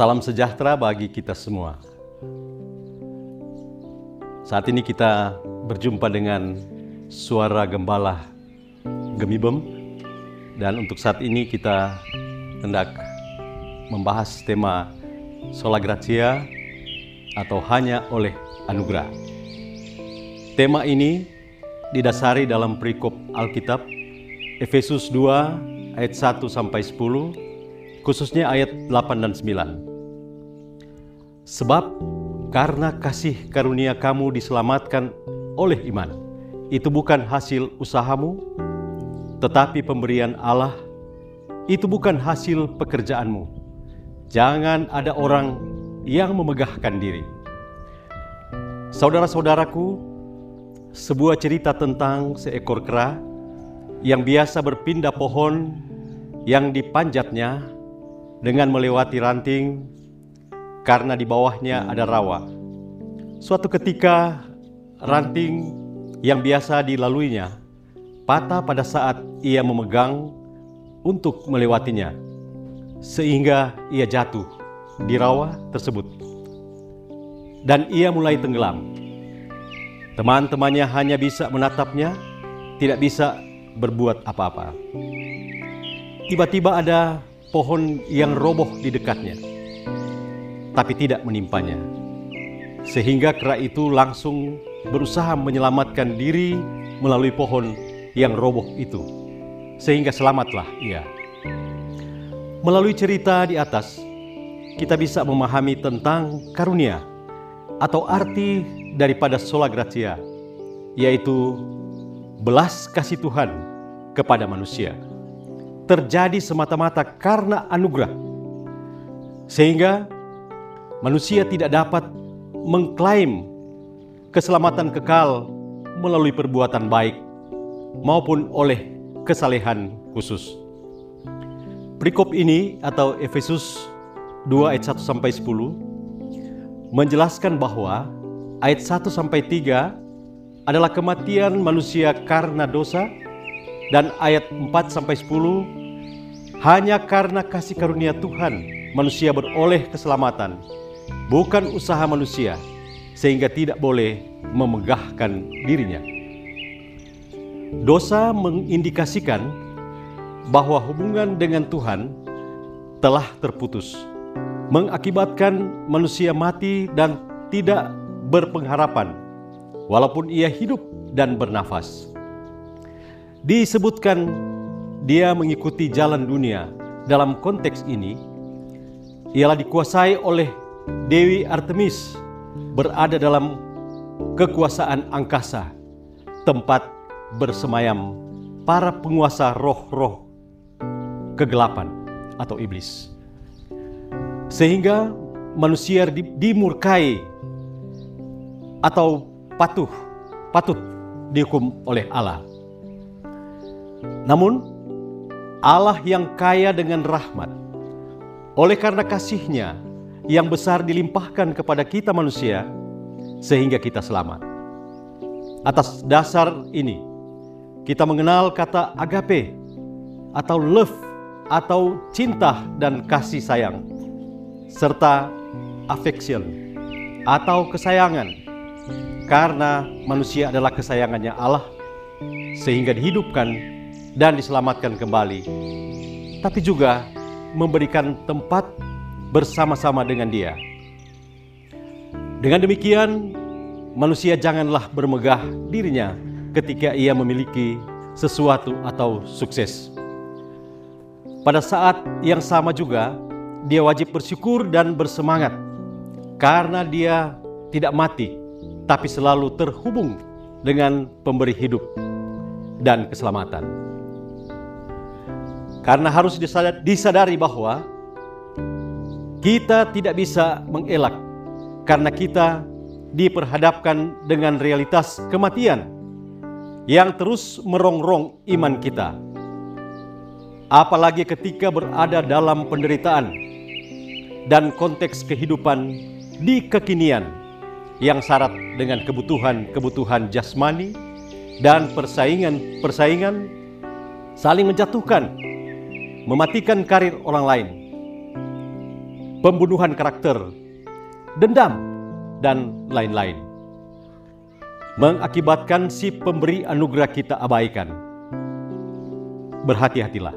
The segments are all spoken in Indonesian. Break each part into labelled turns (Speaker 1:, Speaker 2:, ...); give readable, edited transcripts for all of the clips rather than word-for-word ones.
Speaker 1: Salam sejahtera bagi kita semua. Saat ini kita berjumpa dengan suara gembala Gemibem, dan untuk saat ini kita hendak membahas tema Sola Gratia atau hanya oleh anugerah. Tema ini didasari dalam perikop Alkitab Efesus 2 ayat 1 sampai 10, khususnya ayat 8 dan 9. Sebab karena kasih karunia kamu diselamatkan oleh iman, itu bukan hasil usahamu, tetapi pemberian Allah. Itu bukan hasil pekerjaanmu. Jangan ada orang yang memegahkan diri. Saudara-saudaraku, sebuah cerita tentang seekor kera yang biasa berpindah pohon yang dipanjatnya dengan melewati ranting karena di bawahnya ada rawa. Suatu ketika ranting yang biasa dilaluinya patah pada saat ia memegang untuk melewatinya, sehingga ia jatuh di rawa tersebut dan ia mulai tenggelam. Teman-temannya hanya bisa menatapnya, tidak bisa berbuat apa-apa. Tiba-tiba ada pohon yang roboh di dekatnya, tapi tidak menimpanya. Sehingga kera itu langsung berusaha menyelamatkan diri melalui pohon yang roboh itu, sehingga selamatlah ia. Melalui cerita di atas, kita bisa memahami tentang karunia atau arti daripada sola gratia, yaitu belas kasih Tuhan kepada manusia. Terjadi semata-mata karena anugerah, sehingga manusia tidak dapat mengklaim keselamatan kekal melalui perbuatan baik maupun oleh kesalehan khusus. Perikop ini atau Efesus 2 ayat 1 sampai 10 menjelaskan bahwa ayat 1 sampai 3 adalah kematian manusia karena dosa, dan ayat 4 sampai 10 hanya karena kasih karunia Tuhan manusia beroleh keselamatan, bukan usaha manusia, sehingga tidak boleh memegahkan dirinya. Dosa mengindikasikan bahwa hubungan dengan Tuhan telah terputus, mengakibatkan manusia mati dan tidak berpengharapan, walaupun ia hidup dan bernafas. Disebutkan dia mengikuti jalan dunia. Dalam konteks ini, ialah dikuasai oleh Dewi Artemis, berada dalam kekuasaan angkasa, tempat bersemayam para penguasa roh-roh kegelapan atau iblis. Sehingga manusia dimurkai atau patut dihukum oleh Allah. Namun Allah yang kaya dengan rahmat, oleh karena kasih-Nya yang besar dilimpahkan kepada kita manusia, sehingga kita selamat. Atas dasar ini, kita mengenal kata agape atau love atau cinta dan kasih sayang, serta affection atau kesayangan, karena manusia adalah kesayangannya Allah, sehingga dihidupkan dan diselamatkan kembali, tapi juga memberikan tempat bersama-sama dengan Dia. Dengan demikian, manusia janganlah bermegah dirinya ketika ia memiliki sesuatu atau sukses. Pada saat yang sama juga, dia wajib bersyukur dan bersemangat karena dia tidak mati, tapi selalu terhubung dengan pemberi hidup dan keselamatan. Karena harus disadari bahwa kita tidak bisa mengelak karena kita diperhadapkan dengan realitas kematian yang terus merongrong iman kita. Apalagi ketika berada dalam penderitaan dan konteks kehidupan di kekinian yang syarat dengan kebutuhan jasmani dan persaingan saling menjatuhkan, mematikan karir orang lain. pembunuhan karakter, dendam, dan lain-lain. Mengakibatkan si pemberi anugerah kita abaikan. Berhati-hatilah.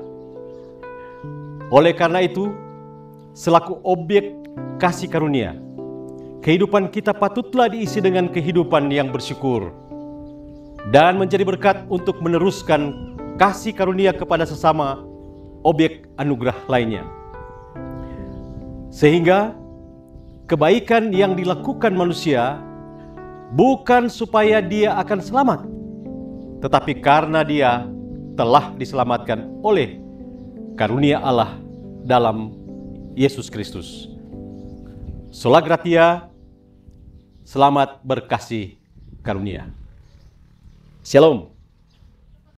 Speaker 1: Oleh karena itu, selaku objek kasih karunia, kehidupan kita patutlah diisi dengan kehidupan yang bersyukur dan menjadi berkat untuk meneruskan kasih karunia kepada sesama objek anugerah lainnya. Sehingga kebaikan yang dilakukan manusia bukan supaya dia akan selamat, tetapi karena dia telah diselamatkan oleh karunia Allah dalam Yesus Kristus. Sola Gratia, selamat berkasih karunia. Shalom.